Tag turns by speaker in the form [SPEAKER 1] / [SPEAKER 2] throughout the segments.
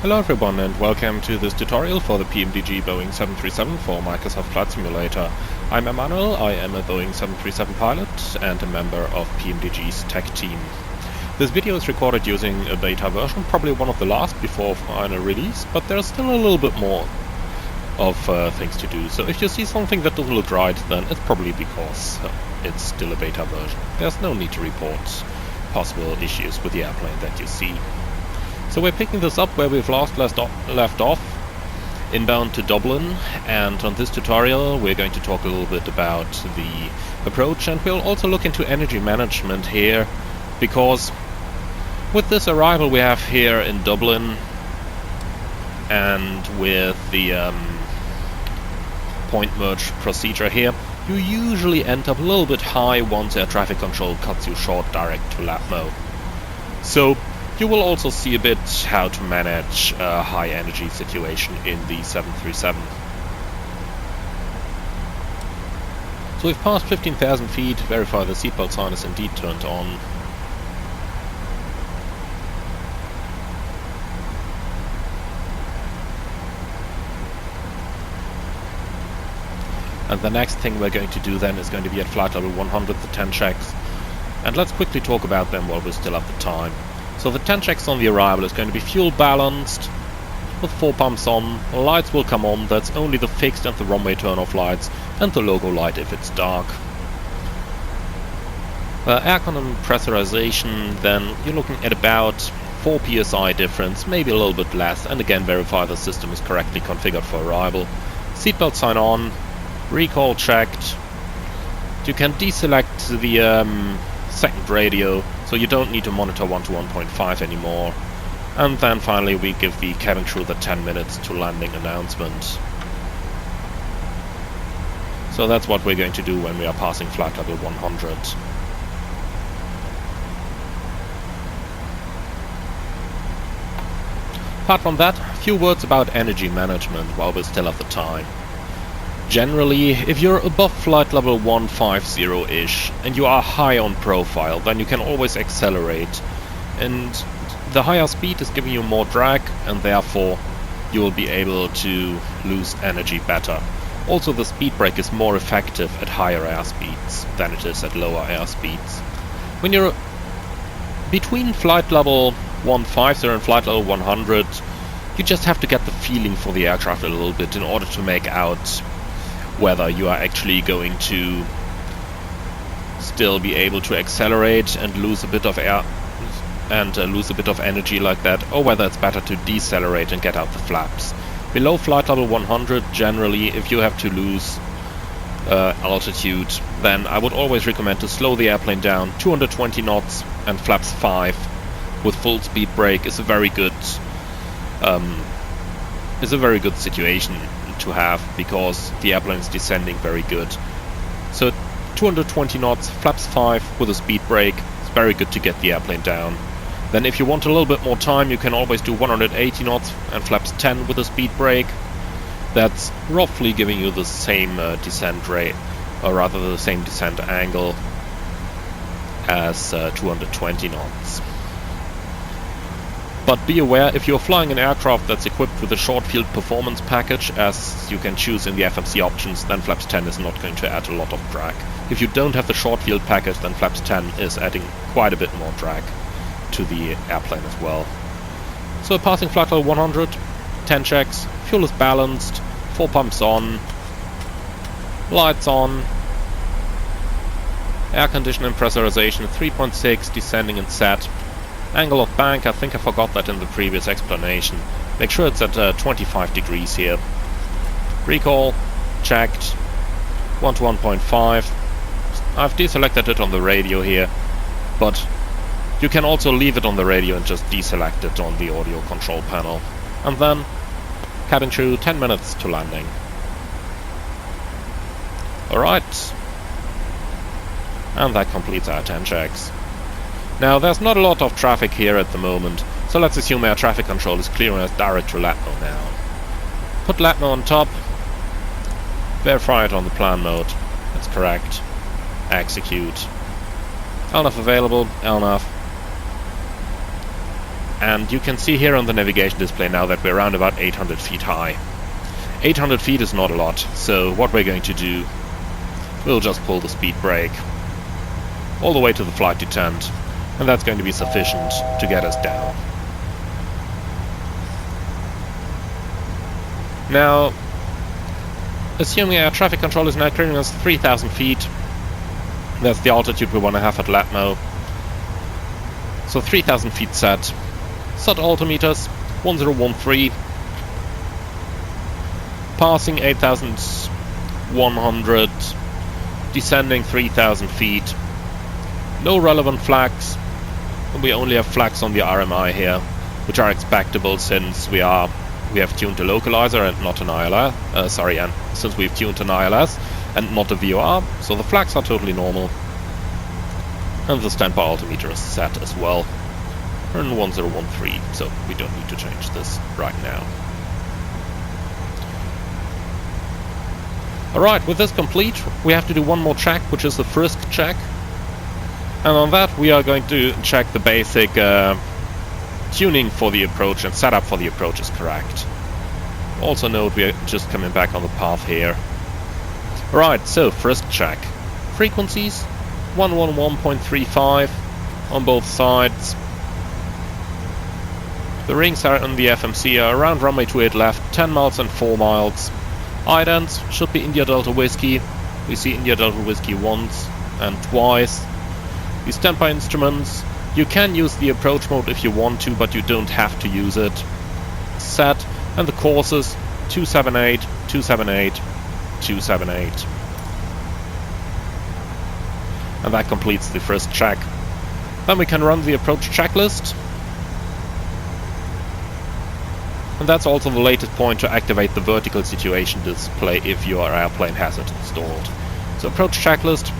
[SPEAKER 1] Hello everyone and welcome to this tutorial for the PMDG Boeing 737 for Microsoft Flight Simulator. I'm Emmanuel, I am a Boeing 737 pilot and a member of PMDG's tech team. This video is recorded using a beta version, probably one of the last before final release, but there's still a little bit more of things to do. So if you see something that doesn't look right, then it's probably because it's still a beta version. There's no need to report possible issues with the airplane that you see. So we're picking this up where we've left off, inbound to Dublin, and on this tutorial we're going to talk a little bit about the approach, and we'll also look into energy management here, because with this arrival we have here in Dublin and with the point merge procedure here, you usually end up a little bit high once air traffic control cuts you short direct to LATMO. So you will also see a bit how to manage a high energy situation in the 737. So we've passed 15,000 feet, verify the seatbelt sign is indeed turned on. And the next thing we're going to do then is going to be at flight level 100, the 10 checks. And let's quickly talk about them while we still have the time. So the 10 checks on the arrival is going to be fuel balanced, with 4 pumps on, lights will come on, that's only the fixed and the runway turn-off lights, and the logo light if it's dark. Aircon and pressurization, then you're looking at about 4 psi difference, maybe a little bit less, and again verify the system is correctly configured for arrival. Seatbelt sign on, recall checked. You can deselect the second radio, so you don't need to monitor 1 to 1.5 anymore. And then finally we give the cabin crew the 10 minutes to landing announcement. So that's what we're going to do when we are passing flight level 100. Apart from that, a few words about energy management while we still have the time. Generally, if you're above flight level 150-ish and you are high on profile, then you can always accelerate, and the higher speed is giving you more drag, and therefore you will be able to lose energy better. Also, the speed brake is more effective at higher air speeds than it is at lower air speeds. When you're between flight level 150 and flight level 100, you just have to get the feeling for the aircraft a little bit in order to make out whether you are actually going to still be able to accelerate and lose a bit of air and lose a bit of energy like that, or whether it's better to decelerate and get out the flaps. Below flight level 100, generally, if you have to lose altitude, then I would always recommend to slow the airplane down. 220 knots and flaps 5 with full speed brake is a very good situation to have, because the airplane is descending very good. So 220 knots, flaps 5 with a speed brake, it's very good to get the airplane down. Then if you want a little bit more time, you can always do 180 knots and flaps 10 with a speed brake. That's roughly giving you the same descent rate, or rather the same descent angle as 220 knots. But be aware, if you're flying an aircraft that's equipped with a short field performance package, as you can choose in the FMC options, then flaps 10 is not going to add a lot of drag. If you don't have the short field package, then flaps 10 is adding quite a bit more drag to the airplane as well. So passing flight level 100, 10 checks, fuel is balanced, 4 pumps on, lights on, air conditioning and pressurization 3.6, descending and set. Angle of bank, I think I forgot that in the previous explanation. Make sure it's at 25 degrees here. Recall, checked, 1 to 1.5. I've deselected it on the radio here, but you can also leave it on the radio and just deselect it on the audio control panel. And then, cabin crew, 10 minutes to landing. Alright. And that completes our 10 checks. Now, there's not a lot of traffic here at the moment, so let's assume air traffic control is clearing us direct to LATMO now. Put LATMO on top, verify it on the plan mode, that's correct, execute, LNAV available, LNAV, and you can see here on the navigation display now that we're around about 800 feet high. 800 feet is not a lot, so what we're going to do, we'll just pull the speed brake all the way to the flight detent, and that's going to be sufficient to get us down. Now, assuming our traffic control is now clearing us 3,000 feet, that's the altitude we want to have at LATMO. So 3,000 feet set. Set altimeters 1013. Passing 8,100. Descending 3,000 feet. No relevant flags. And we only have flags on the RMI here, which are expectable since we have tuned a localizer and not an ILS. And since we've tuned an ILS and not a VOR, so the flags are totally normal. And the standby altimeter is set as well. We're in 1013, so we don't need to change this right now. Alright, with this complete, we have to do one more check, which is the FRISC check. And on that, we are going to check the basic tuning for the approach and setup for the approach is correct. Also note we are just coming back on the path here. Alright, so FRISC check. Frequencies 111.35 on both sides. The rings are on the FMC are around runway 28 left, 10 miles and 4 miles. Idents should be India Delta Whiskey. We see India Delta Whiskey once and twice. The standby instruments, you can use the approach mode if you want to, but you don't have to use it. Set, and the courses 278, 278, 278. And that completes the first check. Then we can run the approach checklist. And that's also the latest point to activate the vertical situation display if your airplane has it installed. So approach checklist,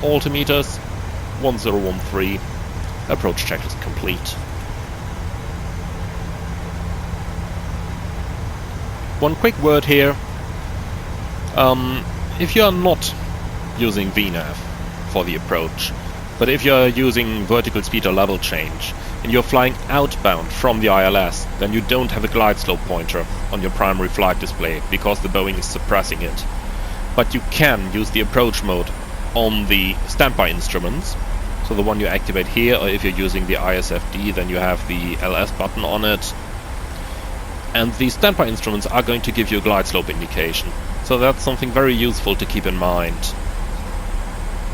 [SPEAKER 1] altimeters 1013, approach checklist complete. One quick word here. If you are not using VNAV for the approach, but if you're using vertical speed or level change, and you're flying outbound from the ILS, then you don't have a glide slope pointer on your primary flight display because the Boeing is suppressing it. But you can use the approach mode on the standby instruments, so the one you activate here, or if you're using the ISFD, then you have the LS button on it. And the standby instruments are going to give you a glide slope indication. So that's something very useful to keep in mind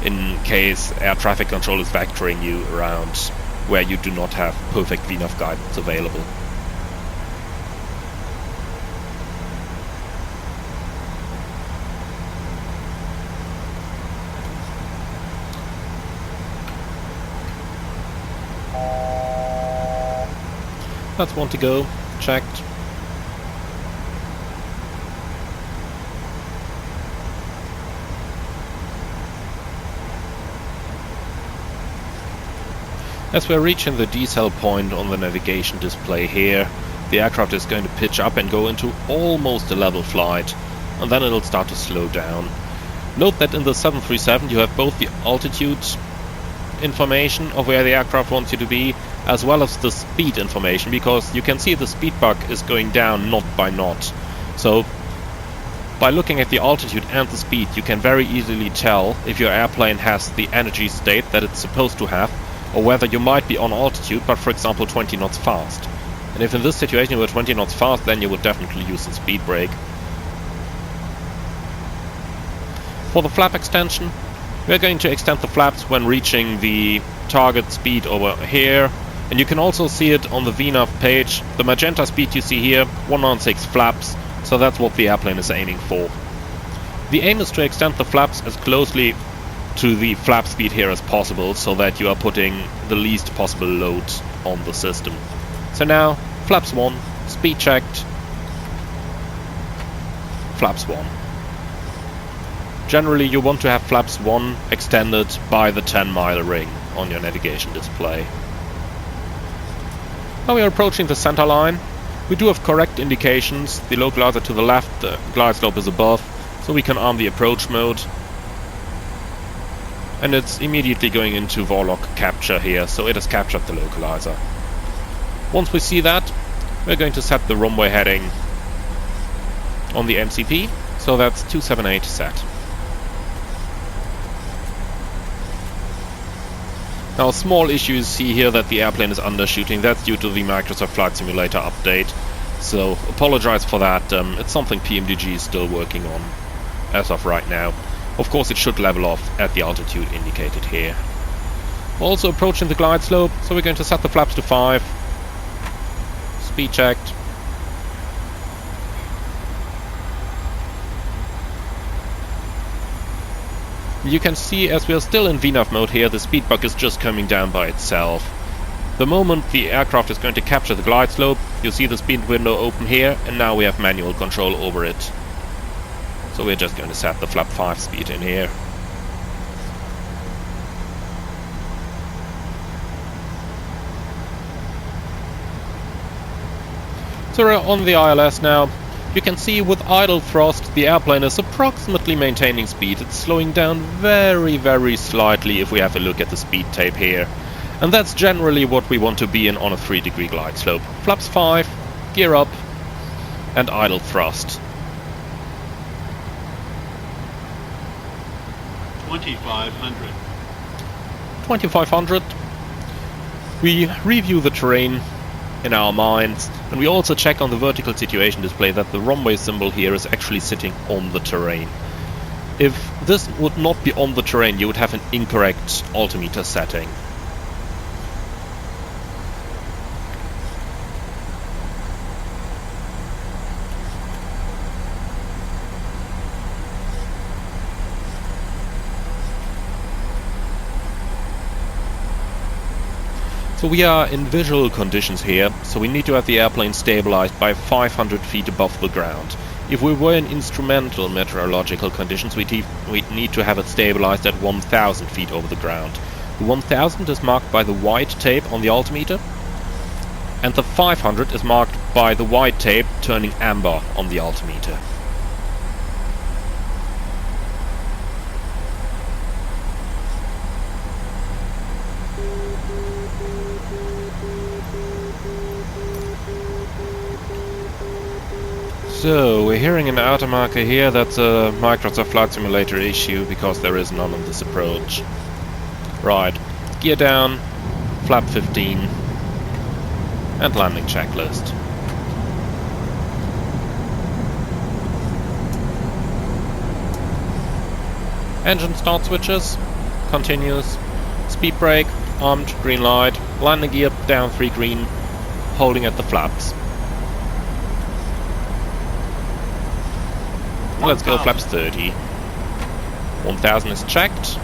[SPEAKER 1] in case air traffic control is vectoring you around where you do not have perfect VNAV guidance available. That's one to go, checked. As we're reaching the decel point on the navigation display here, the aircraft is going to pitch up and go into almost a level flight, and then it'll start to slow down. Note that in the 737 you have both the altitude information of where the aircraft wants you to be, as well as the speed information, because you can see the speed bug is going down knot by knot. So by looking at the altitude and the speed, you can very easily tell if your airplane has the energy state that it's supposed to have, or whether you might be on altitude, but for example 20 knots fast. And if in this situation you were 20 knots fast, then you would definitely use the speed brake. For the flap extension, we're going to extend the flaps when reaching the target speed over here. And you can also see it on the VNAV page. The magenta speed you see here, 196 flaps, so that's what the airplane is aiming for. The aim is to extend the flaps as closely to the flap speed here as possible, so that you are putting the least possible load on the system. So now, flaps 1, speed checked, flaps 1. Generally you want to have flaps 1 extended by the 10-mile ring on your navigation display. Now we are approaching the center line. We do have correct indications, the localizer to the left, the glide slope is above, so we can arm the approach mode. And it's immediately going into Warlock capture here, so it has captured the localizer. Once we see that, we're going to set the runway heading on the MCP, so that's 278 set. Now, a small issue is see here that the airplane is undershooting. That's due to the Microsoft Flight Simulator update, so apologize for that. It's something PMDG is still working on as of right now. Of course, it should level off at the altitude indicated here. We're also approaching the glide slope, so we're going to set the flaps to 5. Speed checked. You can see, as we are still in VNAV mode here, the speed buck is just coming down by itself. The moment the aircraft is going to capture the glide slope, you'll see the speed window open here, and now we have manual control over it. So we're just going to set the flap 5 speed in here. So we're on the ILS now. You can see with idle thrust the airplane is approximately maintaining speed. It's slowing down very, very slightly if we have a look at the speed tape here. And that's generally what we want to be in on a 3-degree glide slope. Flaps 5, gear up, and idle thrust.
[SPEAKER 2] 2500.
[SPEAKER 1] 2500. We review the terrain in our minds, and we also check on the vertical situation display that the runway symbol here is actually sitting on the terrain. If this would not be on the terrain, you would have an incorrect altimeter setting. So we are in visual conditions here, so we need to have the airplane stabilized by 500 feet above the ground. If we were in instrumental meteorological conditions, we'd need to have it stabilized at 1000 feet over the ground. The 1000 is marked by the white tape on the altimeter, and the 500 is marked by the white tape turning amber on the altimeter. So, we're hearing an outer marker here. That's a Microsoft Flight Simulator issue because there is none on this approach. Right, gear down, flap 15, and landing checklist. Engine start switches, continuous, speed brake, armed, green light, landing gear down 3 green, holding at the flaps. Let's go flaps 30. 1000 is checked.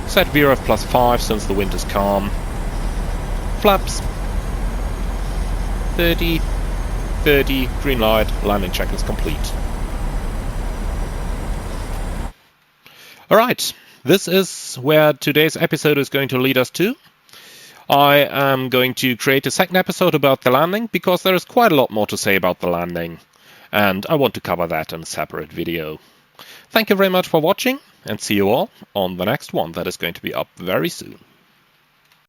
[SPEAKER 1] Set VRF plus 5 since the wind is calm. Flaps 30, 30, green light, landing check is complete. Alright, this is where today's episode is going to lead us to. I am going to create a second episode about the landing because there is quite a lot more to say about the landing, and I want to cover that in a separate video. Thank you very much for watching, and see you all on the next one that is going to be up very soon.